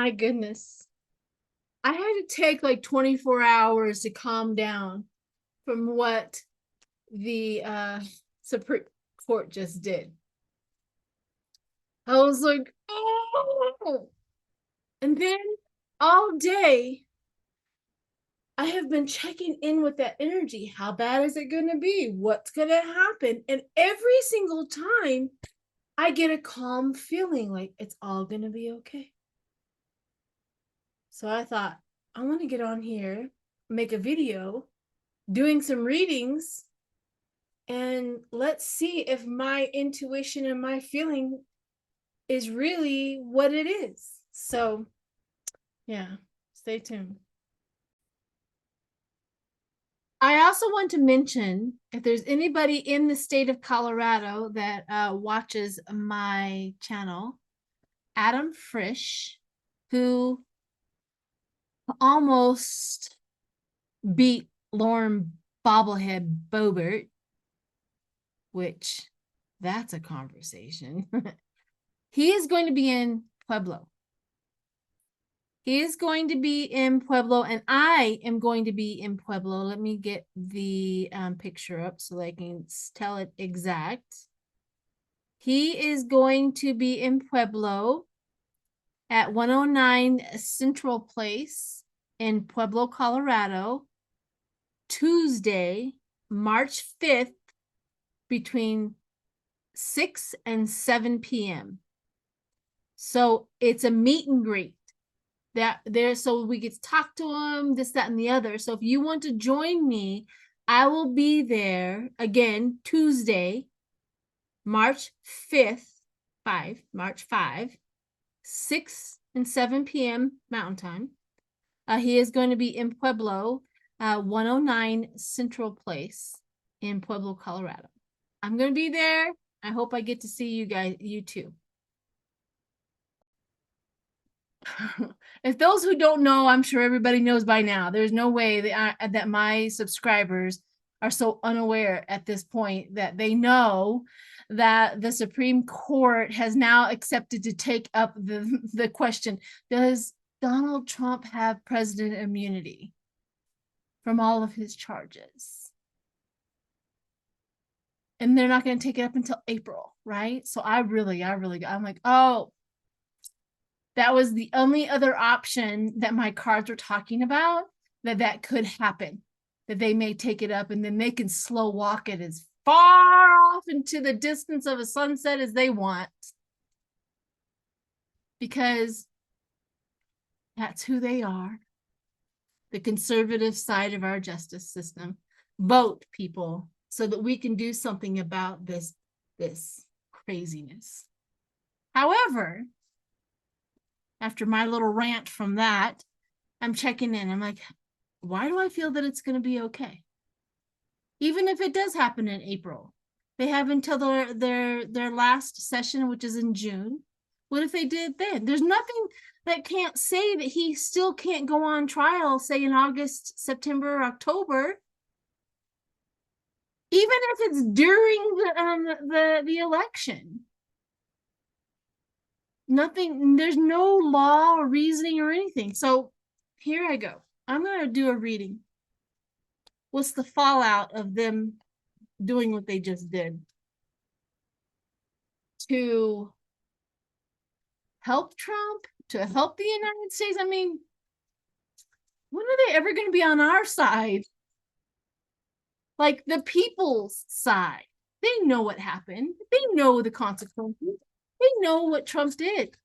my goodness. I had to take like 24 hours to calm down from what the Supreme Court just did. I was like, oh. And then all day, I have been checking in with that energy. How bad is it going to be? What's going to happen? And every single time, I get a calm feeling like it's all going to be okay. So I thought, I want to get on here, make a video doing some readings, and let's see if my intuition and my feeling is really what it is. So, yeah, stay tuned. I also want to mention, if there's anybody in the state of Colorado that watches my channel, Adam Frisch, who almost beat Lauren Bobblehead Boebert, which that's a conversation. He is going to be in Pueblo. He is going to be in Pueblo, and I am going to be in Pueblo. Let me get the picture up so I can tell it exact. He is going to be in Pueblo at 109 Central Place in Pueblo, Colorado, Tuesday, March 5th, between 6 and 7 p.m. So it's a meet and greet. So we get to talk to him, this, that, and the other. So if you want to join me, I will be there again Tuesday, March 5th, March 5, 6 and 7 p.m. Mountain Time. He is going to be in Pueblo, 109 Central Place in Pueblo, Colorado. I'm going to be there. I hope I get to see you too. If those who don't know, I'm sure everybody knows by now. There's no way that my subscribers are so unaware at this point that they know that the Supreme Court has now accepted to take up the question, does Donald Trump have president immunity from all of his charges? And they're not going to take it up until April, right? So I'm like, oh, that was the only other option that my cards were talking about, that could happen, that they may take it up and then they can slow walk it as far off into the distance of a sunset as they want, because that's who they are. The conservative side of our justice system. Vote, people, so that we can do something about this craziness. However, after my little rant from that, I'm checking in. I'm like, why do I feel that it's going to be okay? Even if it does happen in April, they have until their last session, which is in June. What if they did then? There's nothing that can't say that he still can't go on trial, say in August, September, October, even if it's during the election. Nothing, there's no law or reasoning or anything. So here I go. I'm going to do a reading. What's the fallout of them doing what they just did to help Trump, to help the United States? I mean, when are they ever going to be on our side? Like the people's side. They know what happened. They know the consequences. They know what Trump did.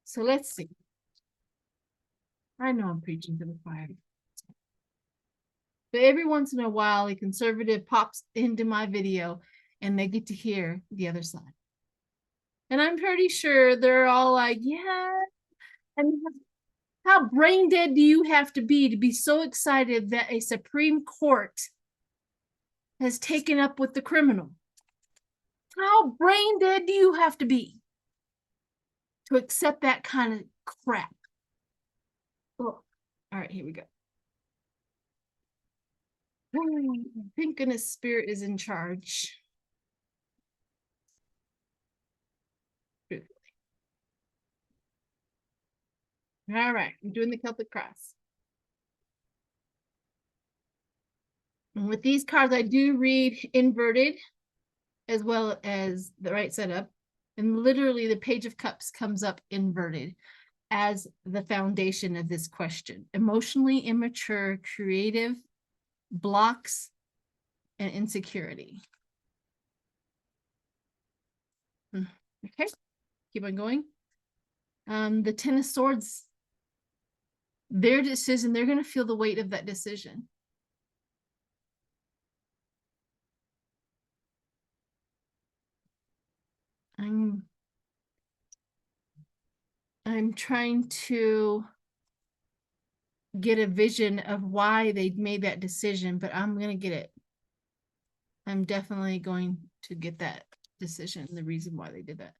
So let's see. I know I'm preaching to the choir. But every once in a while, a conservative pops into my video and they get to hear the other side. And I'm pretty sure they're all like, yeah. And how brain dead do you have to be so excited that a Supreme Court has taken up with the criminal? How brain dead do you have to be to accept that kind of crap? Oh, all right, here we go. Thank goodness Spirit is in charge. All right, I'm doing the Celtic cross. And with these cards, I do read inverted as well as the right side up. And literally the Page of Cups comes up inverted as the foundation of this question. Emotionally immature, creative, blocks, and insecurity. Okay, keep on going. The Ten of Swords, their decision, they're going to feel the weight of that decision. I'm trying to get a vision of why they made that decision, but I'm going to get it. I'm definitely going to get that decision, the reason why they did that.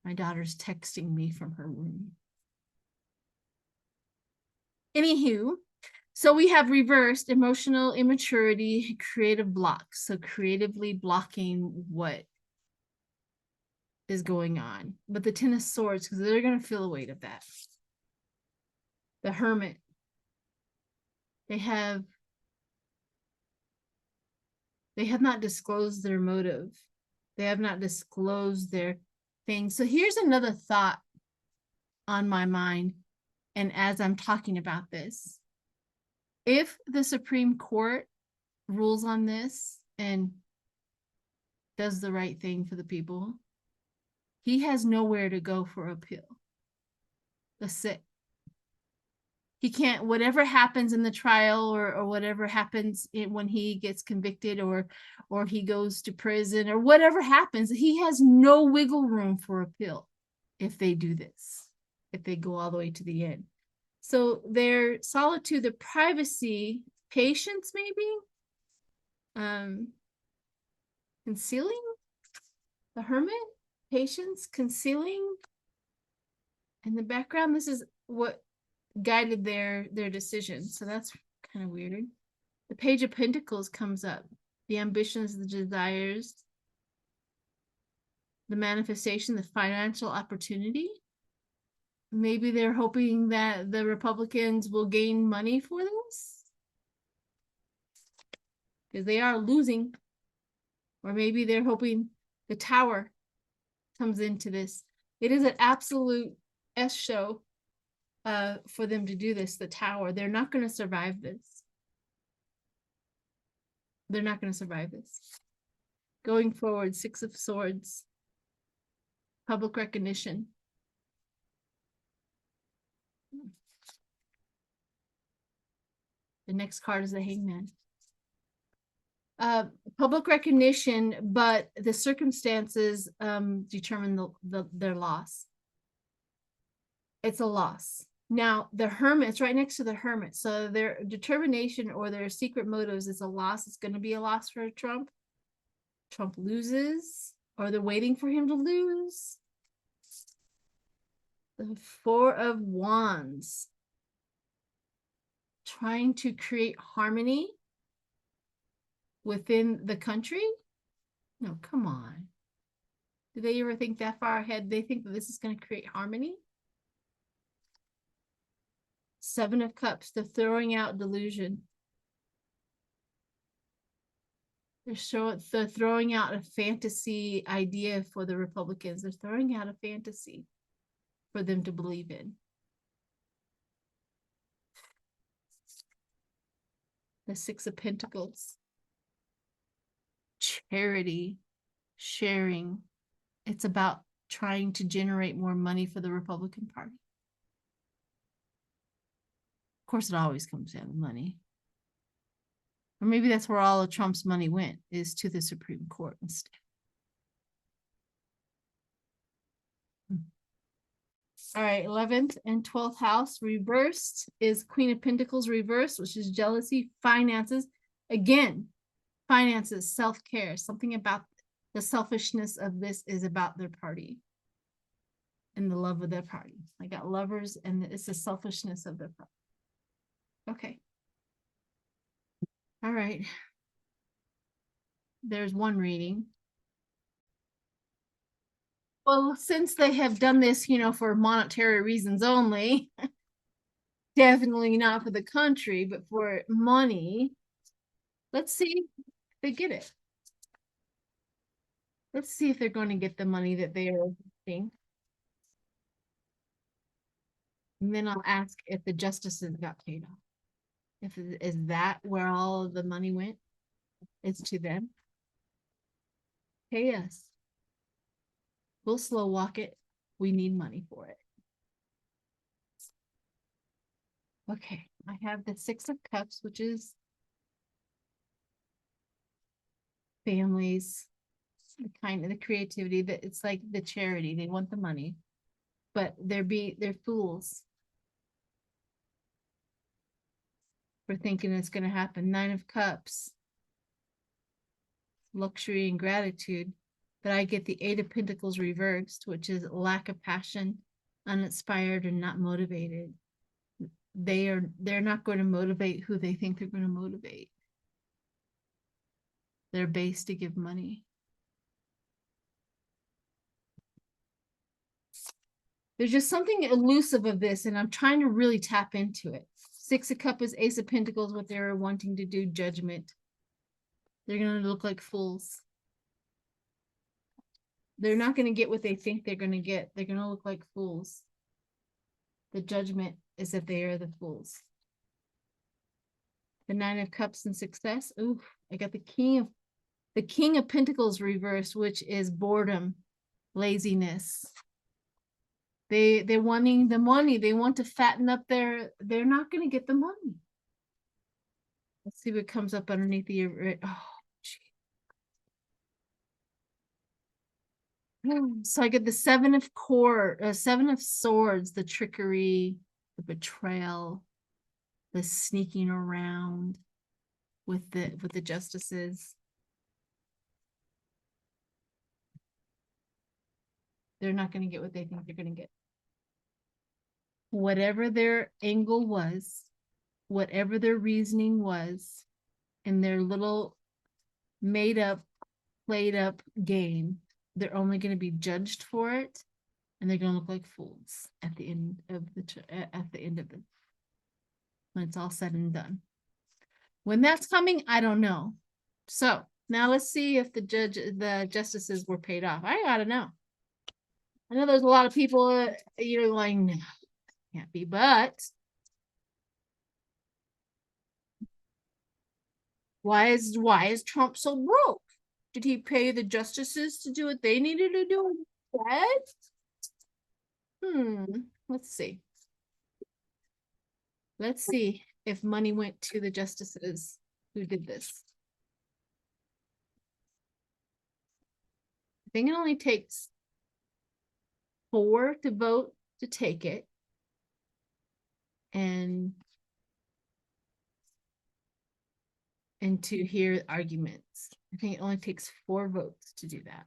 My daughter's texting me from her room. Anywho, so we have reversed emotional immaturity, creative blocks. So creatively blocking what is going on. But the Ten of Swords, because they're going to feel the weight of that. The Hermit. They have not disclosed their motive. They have not disclosed their thing. So here's another thought on my mind. And as I'm talking about this, if the Supreme Court rules on this and does the right thing for the people, he has nowhere to go for appeal. That's it. He can't, whatever happens in the trial or whatever happens when he gets convicted or he goes to prison or whatever happens, he has no wiggle room for appeal if they do this, if they go all the way to the end. So their solitude, the privacy, patience maybe, concealing, the Hermit, patience, concealing. In the background, this is what guided their decision. So that's kind of weird. The Page of Pentacles comes up. The ambitions, the desires, the manifestation, the financial opportunity. Maybe they're hoping that the Republicans will gain money for this, because they are losing. Or maybe they're hoping the Tower comes into this. It is an absolute S show for them to do this, the Tower. They're not going to survive this. They're not going to survive this. Going forward, Six of Swords, public recognition. The next card is the Hangman. Public recognition, but the circumstances determine their loss. It's a loss. Now, the Hermit, it's right next to the Hermit. So their determination or their secret motives is a loss. It's going to be a loss for Trump. Trump loses, or they're waiting for him to lose. The Four of Wands. Trying to create harmony within the country? No, come on. Do they ever think that far ahead? They think that this is going to create harmony? Seven of Cups, the throwing out delusion. They're throwing out a fantasy idea for the Republicans. They're throwing out a fantasy for them to believe in. The Six of Pentacles. Charity, sharing. It's about trying to generate more money for the Republican Party. Of course, it always comes down to money. Or maybe that's where all of Trump's money went, is to the Supreme Court instead. All right, 11th and 12th house reversed is Queen of Pentacles reversed, which is jealousy, finances. Again, finances, self-care, something about the selfishness of this is about their party and the love of their party. I got lovers, and it's the selfishness of their party. Okay. All right. There's one reading. Well, since they have done this, for monetary reasons only, definitely not for the country, but for money, let's see if they get it. Let's see if they're going to get the money that they are getting. And then I'll ask if the justices got paid off. Is that where all of the money went? It's to them. Pay us. We'll slow walk it. We need money for it. Okay, I have the Six of Cups, which is families, the kind of the creativity, that it's like the charity. They want the money, but they're fools for thinking it's going to happen. Nine of Cups, luxury and gratitude. But I get the Eight of Pentacles reversed, which is lack of passion, uninspired, and not motivated. They're not going to motivate who they think they're going to motivate. They're based to give money. There's just something elusive of this, and I'm trying to really tap into it. Six of Cups is Ace of Pentacles, what they're wanting to do, judgment. They're going to look like fools. They're not going to get what they think they're going to get. They're going to look like fools. The judgment is that they are the fools. The Nine of Cups and success. Ooh, I got the King of Pentacles reversed, which is boredom, laziness. They're wanting the money. They want to fatten up they're not going to get the money. Let's see what comes up underneath the so I get the Seven of Swords, the trickery, the betrayal, the sneaking around with the justices. They're not going to get what they think they're going to get. Whatever their angle was, whatever their reasoning was, in their little made up, played up game, they're only going to be judged for it, and they're going to look like fools at the end of the when it's all said and done. When that's coming, I don't know. So now let's see if the justices were paid off. I gotta know. I know there's a lot of people, like, no, can't be, but why is Trump so broke? Did he pay the justices to do what they needed to do instead? Let's see. Let's see if money went to the justices who did this. I think it only takes 4 to vote to take it. And to hear arguments. I think it only takes 4 votes to do that.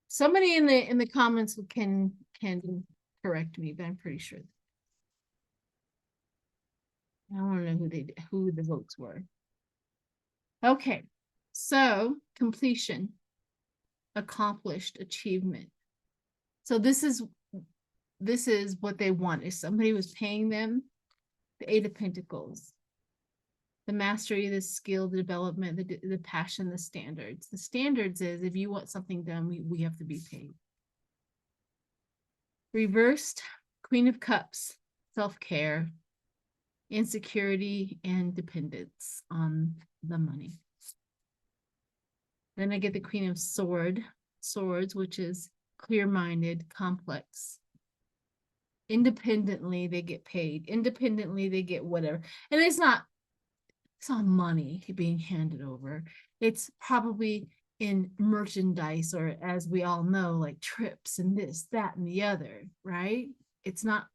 Somebody in the comments can correct me, but I'm pretty sure. I don't know who the votes were. Okay, so completion, accomplished, achievement. So this is what they want. If somebody was paying them, the Eight of Pentacles, the mastery, the skill, the development, the passion, the standards. The standards is if you want something done, we have to be paid. Reversed, Queen of Cups, self-care, insecurity, and dependence on the money. Then I get the Queen of Swords, which is clear-minded, complex. Independently, they get paid. Independently, they get whatever. And it's not money being handed over. It's probably in merchandise, or as we all know, like trips and this, that, and the other, right? It's not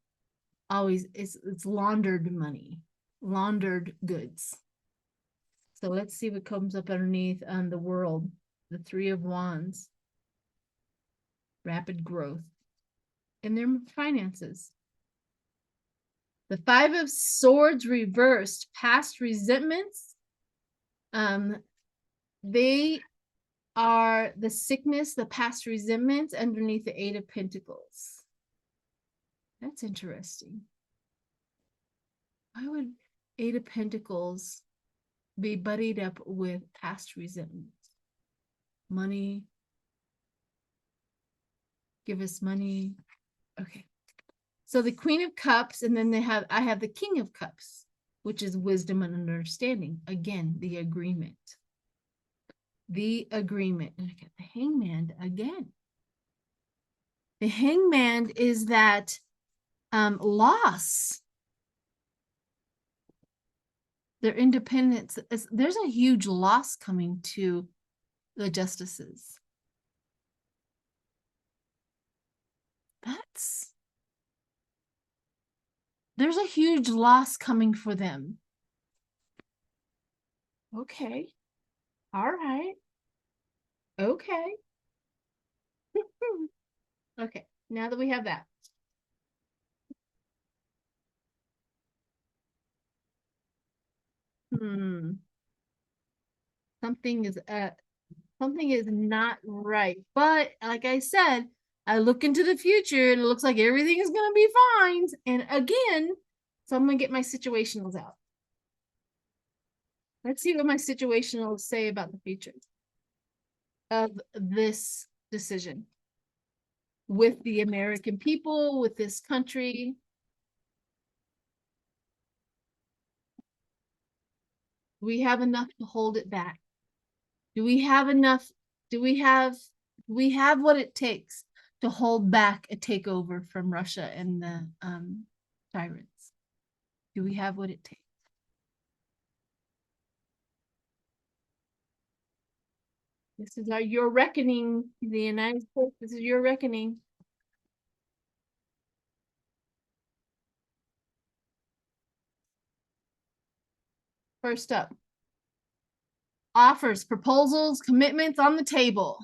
always, it's laundered money, laundered goods. So let's see what comes up underneath on the World. The Three of Wands. Rapid growth in their finances. The Five of Swords reversed, past resentments. They are the sickness, the past resentments underneath the Eight of Pentacles. That's interesting. Why would Eight of Pentacles be buddied up with past resentments? Money. Give us money. Okay. So the Queen of Cups, and then I have the King of Cups, which is wisdom and understanding. Again, the agreement. The agreement. And I get the Hangman again. The Hangman is that loss. Their independence. There's a huge loss coming to the justices. There's a huge loss coming for them. Okay. All right. Okay. Okay. Now that we have that. Something is not right. But like I said, I look into the future and it looks like everything is going to be fine. And again, so I'm going to get my situationals out. Let's see what my situationals say about the future of this decision with the American people, with this country. Do we have enough to hold it back? Do we have enough? Do we have what it takes to hold back a takeover from Russia and the tyrants? Do we have what it takes? This is your reckoning, the United States. This is your reckoning. First up, offers, proposals, commitments on the table.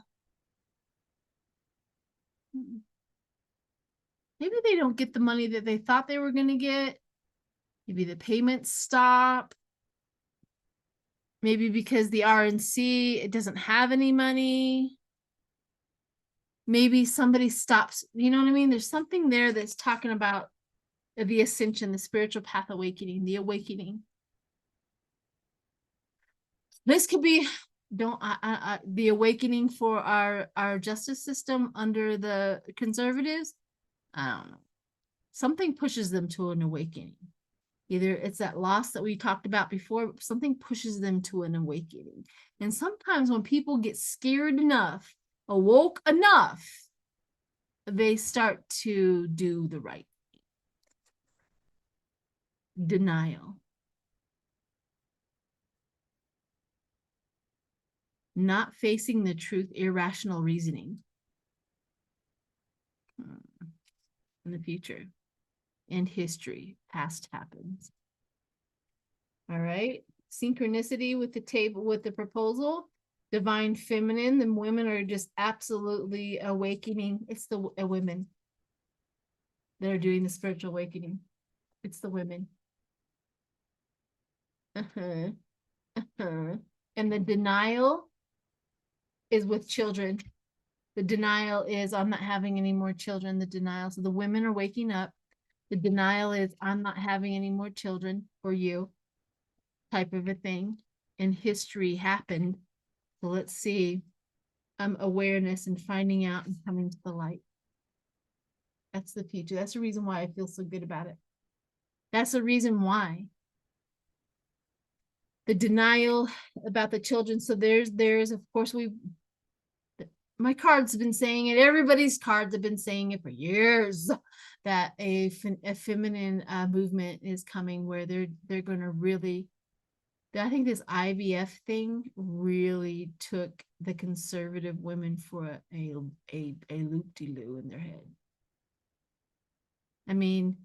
Maybe they don't get the money that they thought they were going to get. Maybe the payments stop. Maybe because the RNC, it doesn't have any money. Maybe somebody stops. You know what I mean? There's something there that's talking about the ascension, the spiritual path awakening, the awakening. This could be the awakening for our justice system under the conservatives. I don't know. Something pushes them to an awakening. Either it's that loss that we talked about before, something pushes them to an awakening. And sometimes when people get scared enough, awoke enough, they start to do the right thing. Denial. Not facing the truth, irrational reasoning. In the future. And history. Past happens. All right. Synchronicity with the table, with the proposal. Divine feminine. The women are just absolutely awakening. It's the women that are doing the spiritual awakening. It's the women. And the denial is with children. The denial is, I'm not having any more children. The denial. So the women are waking up. The denial is, I'm not having any more children for you, type of a thing. And history happened. So let's see. Awareness and finding out and coming to the light. That's the future. That's the reason why I feel so good about it. That's the reason why. The denial about the children. So there's of course, my cards have been saying it. Everybody's cards have been saying it for years, that a feminine movement is coming where they're going to really, I think this IVF thing really took the conservative women for a loop-de-loo in their head. I mean,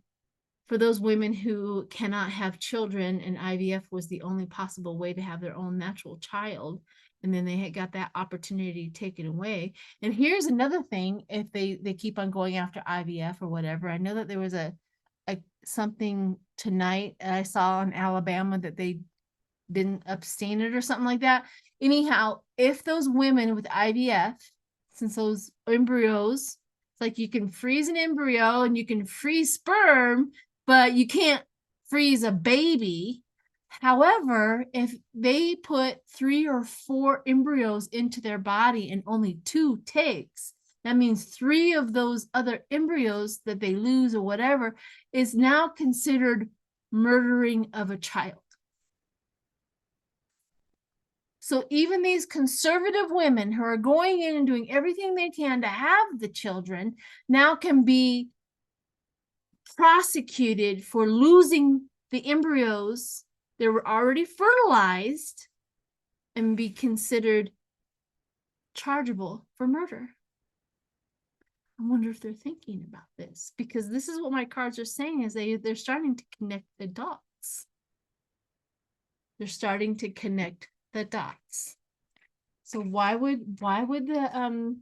for those women who cannot have children and IVF was the only possible way to have their own natural child, and then they had got that opportunity taken away. And here's another thing, if they keep on going after IVF or whatever. I know that there was a something tonight I saw in Alabama that been abstinent or something like that. Anyhow, if those women with IVF, since those embryos, it's like you can freeze an embryo and you can freeze sperm, but you can't freeze a baby. However, if they put 3 or 4 embryos into their body and only 2 takes, that means 3 of those other embryos that they lose or whatever is now considered murdering of a child. So even these conservative women who are going in and doing everything they can to have the children now can be prosecuted for losing the embryos that were already fertilized and be considered chargeable for murder. I wonder if they're thinking about this, because this is what my cards are saying, is they're starting to connect the dots. They're starting to connect the dots. So why would the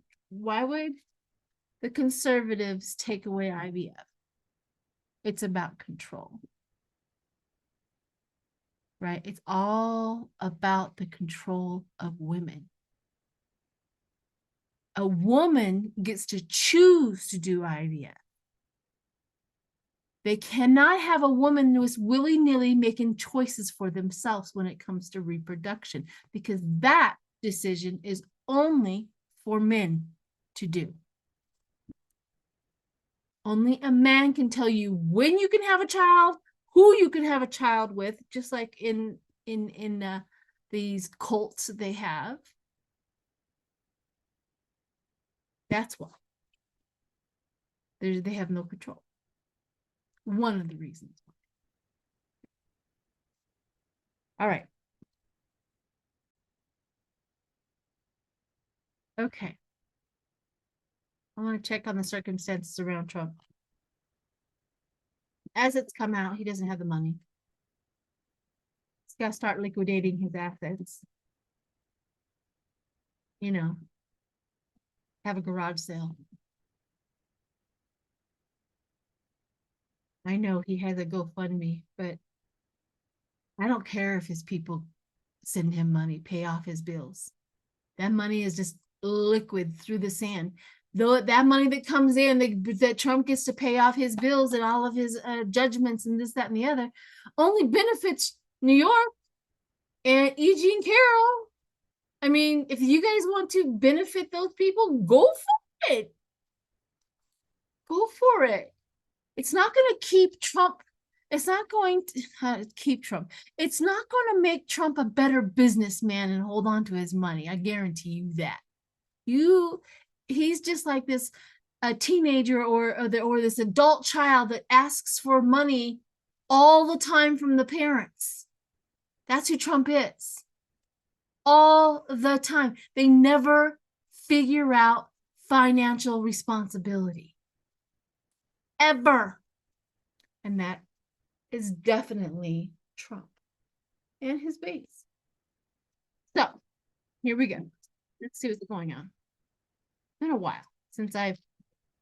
conservatives take away IVF? It's about control. Right? It's all about the control of women. A woman gets to choose to do IVF. They cannot have a woman who is willy-nilly making choices for themselves when it comes to reproduction, because that decision is only for men to do. Only a man can tell you when you can have a child, who you can have a child with, just like in these cults they have. That's why they have no control. One of the reasons. All right. Okay. I want to check on the circumstances around Trump. As it's come out, he doesn't have the money. He's got to start liquidating his assets. You know, have a garage sale. I know he has a GoFundMe, but I don't care if his people send him money, pay off his bills. That money is just liquid through the sand. Though that money that comes in, that Trump gets to pay off his bills and all of his judgments and this, that, and the other, only benefits New York and E.G. and Carroll. I mean, if you guys want to benefit those people, go for it. Go for it. It's not going to keep Trump. It's not going to keep Trump. It's not going to make Trump a better businessman and hold on to his money. I guarantee you that. He's just like this a teenager or this adult child that asks for money all the time from the parents. That's who Trump is. All the time. They never figure out financial responsibility. Ever. And that is definitely Trump and his base. So, here we go. Let's see what's going on. It's been a while since I've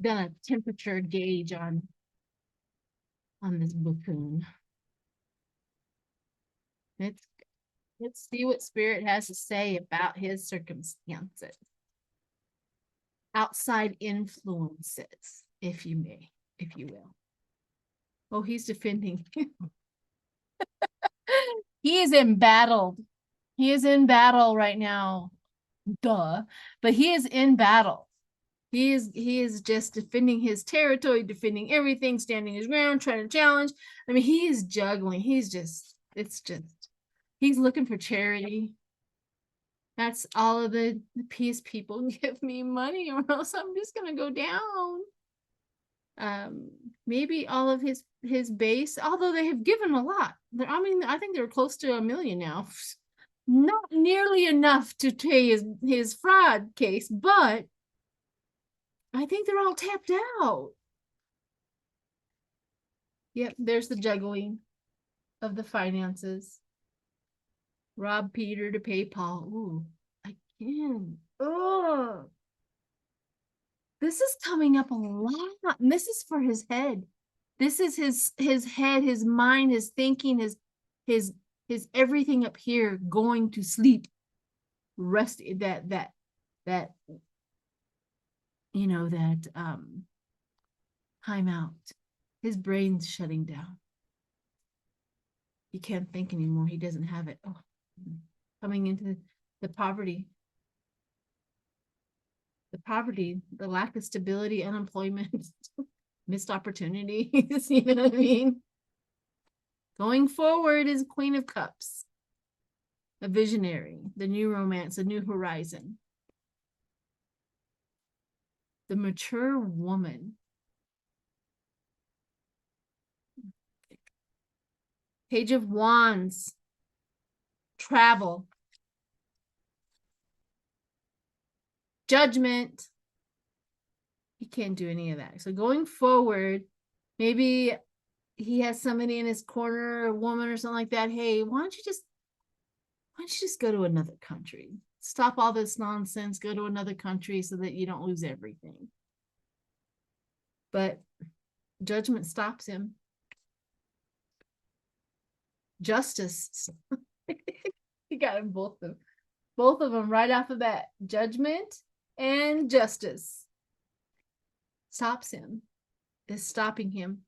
done a temperature gauge on this buffoon. Let's see what Spirit has to say about his circumstances. Outside influences, if you will. Oh, he's defending him. He is embattled. He is in battle right now. Duh. But he is in battle. He is just defending his territory, defending everything, standing his ground, trying to challenge. I mean, he is juggling. He's looking for charity. That's all of the peace people give me money, or else I'm just gonna go down. Maybe all of his base, although they have given a lot. I mean, I think they're close to 1 million now. Not nearly enough to pay his fraud case, but I think they're all tapped out. Yep, there's the juggling of the finances. Rob Peter to pay Paul. Ooh, again. Oh, this is coming up a lot, and this is for his head. This is his head, his mind, his thinking, his his everything up here going to sleep, rest, that that time out. His brain's shutting down. He can't think anymore. He doesn't have it. Oh, coming into the poverty, the lack of stability, unemployment, missed opportunities. You know what I mean? Going forward is Queen of Cups, a visionary, the new romance, a new horizon. The mature woman. Page of Wands, travel, judgment. He can't do any of that. So going forward, maybe he has somebody in his corner, a woman or something like that. Hey, why don't you just go to another country? Stop all this nonsense, go to another country so that you don't lose everything. But judgment stops him. Justice. He got them both of them right off of that. Judgment and justice stops him, is stopping him.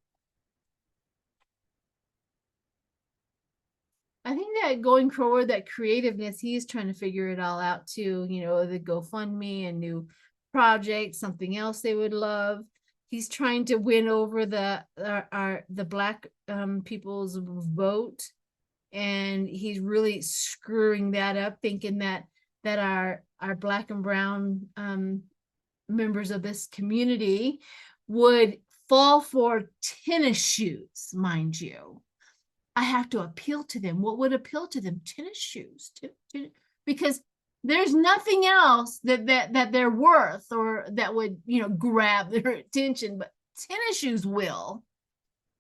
I think that going forward, that creativeness, he's trying to figure it all out too. The GoFundMe, a new project, something else they would love. He's trying to win over the Black people's vote, and he's really screwing that up, thinking that our Black and brown members of this community would fall for tennis shoes, mind you. I have to appeal to them. What would appeal to them? Tennis shoes. Because there's nothing else that they're worth or that would, grab their attention, but tennis shoes will.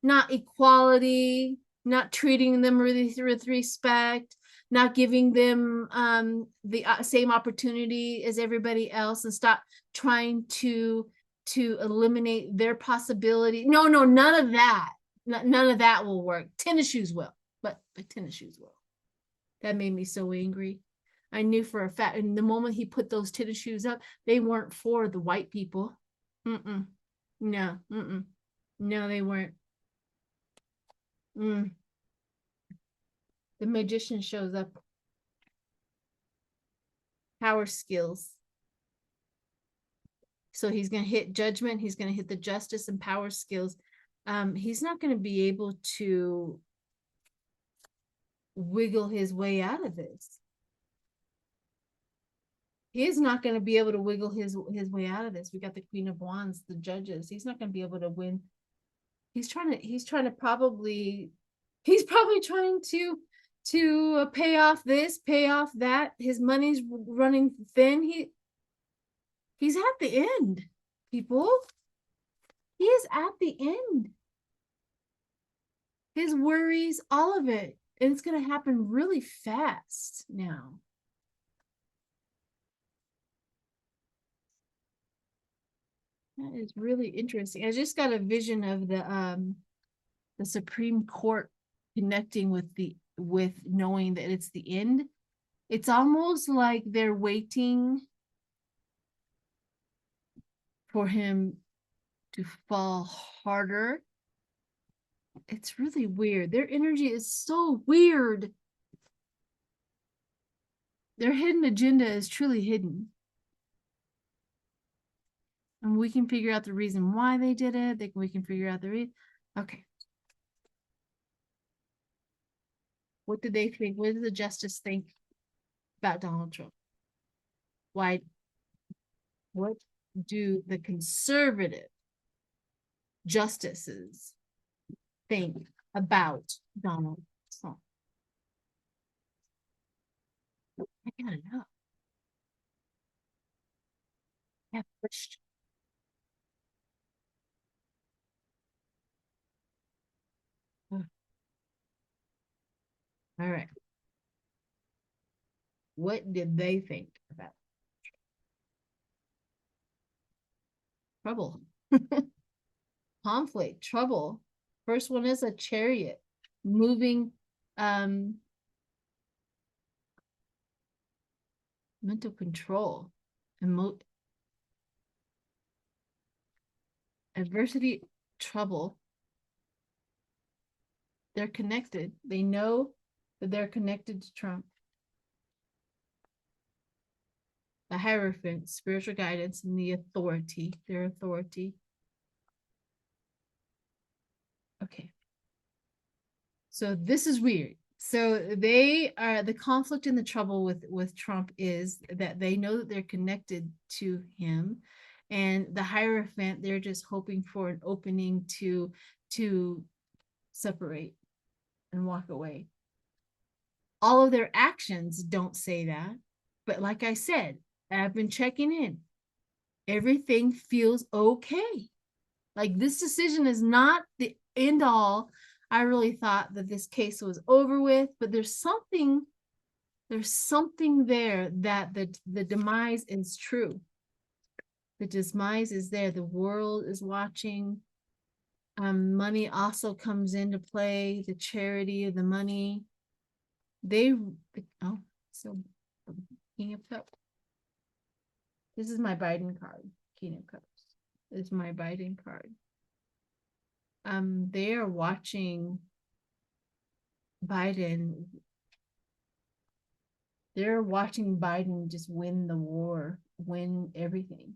Not equality, not treating them with respect, not giving them the same opportunity as everybody else, and stop trying to eliminate their possibility. No, none of that. None of that will work. Tennis shoes will, but tennis shoes will. That made me so angry. I knew for a fact, and the moment he put those tennis shoes up, they weren't for the white people. No, no, they weren't. The magician shows up. Power skills. So he's going to hit judgment. He's going to hit the justice and power skills. He's not going to be able to wiggle his way out of this. He is not going to be able to wiggle his way out of this. We got the Queen of Wands, the judges. He's not going to be able to win. He's probably trying to pay off this, pay off that. His money's running thin. He's at the end, people. He is at the end. His worries, all of it. And it's going to happen really fast now. That is really interesting. I just got a vision of the Supreme Court connecting with knowing that it's the end. It's almost like they're waiting for him to fall harder. It's really weird. Their energy is so weird. Their hidden agenda is truly hidden. And we can figure out the reason why they did it. We can figure out the reason. Okay. What did they think? What did the justice think about Donald Trump? Why? What do the conservative justices think about Donald Trump? I gotta know. I have a question. All right. What did they think about trouble? Conflict, trouble. First one is a chariot moving mental control, adversity, trouble. They're connected. They know that they're connected to Trump. The Hierophant, spiritual guidance, and the authority, their authority. Okay. So this is weird. So they are, the conflict and the trouble with Trump is that they know that they're connected to him, and the Hierophant, they're just hoping for an opening to separate and walk away. All of their actions don't say that, but like I said, I've been checking in. Everything feels okay. Like, this decision is not the end all. I really thought that this case was over with, but there's something there that the demise is true. The demise is there. The world is watching. Money also comes into play, the charity of the money. So King of Cups. This is my Biden card. King of Cups. This is my Biden card. They are watching Biden. They're watching Biden just win the war, win everything.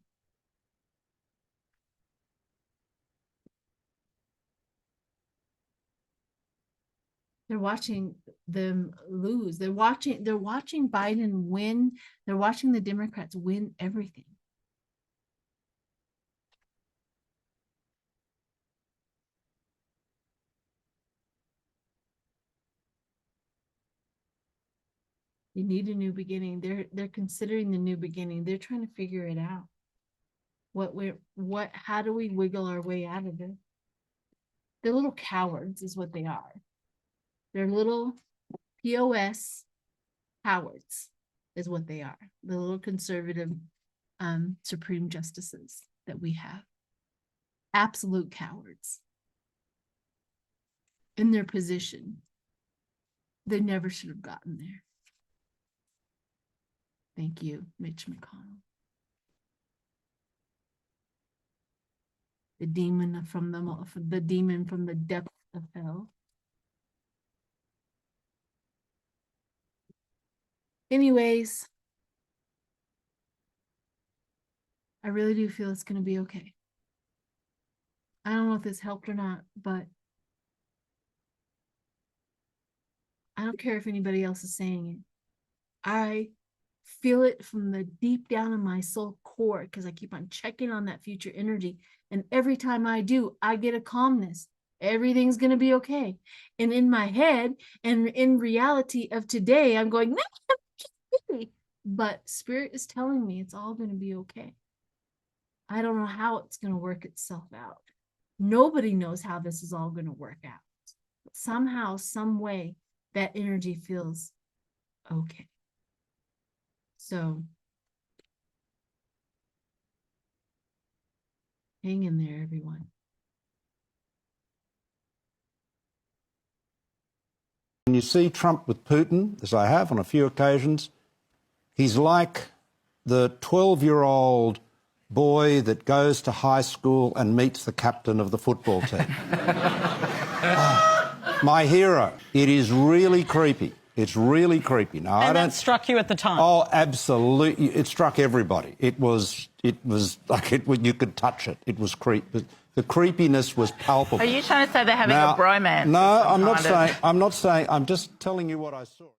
They're watching them lose. They're watching Biden win. They're watching the Democrats win everything. You need a new beginning. They're considering the new beginning. They're trying to figure it out. How do we wiggle our way out of it? They're little cowards is what they are. They're little POS cowards is what they are. The little conservative Supreme Justices that we have. Absolute cowards in their position. They never should have gotten there. Thank you, Mitch McConnell. The demon from the depth of hell. Anyways, I really do feel it's going to be okay. I don't know if this helped or not, but I don't care if anybody else is saying it. I feel it from the deep down in my soul core because I keep on checking on that future energy. And every time I do, I get a calmness. Everything's going to be okay. And in my head and in reality of today, I'm going, but Spirit is telling me it's all going to be okay. I don't know how it's going to work itself out. Nobody knows how this is all going to work out. But somehow, some way, that energy feels okay. So hang in there, everyone. When you see Trump with Putin, as I have on a few occasions, he's like the 12-year-old boy that goes to high school and meets the captain of the football team. My hero. It is really creepy. It's really creepy. Now, and that struck you at the time? Oh, absolutely. It struck everybody. It was like you could touch it. It was creepy. The creepiness was palpable. Are you trying to say they're having a bromance? No, I'm not saying. I'm just telling you what I saw.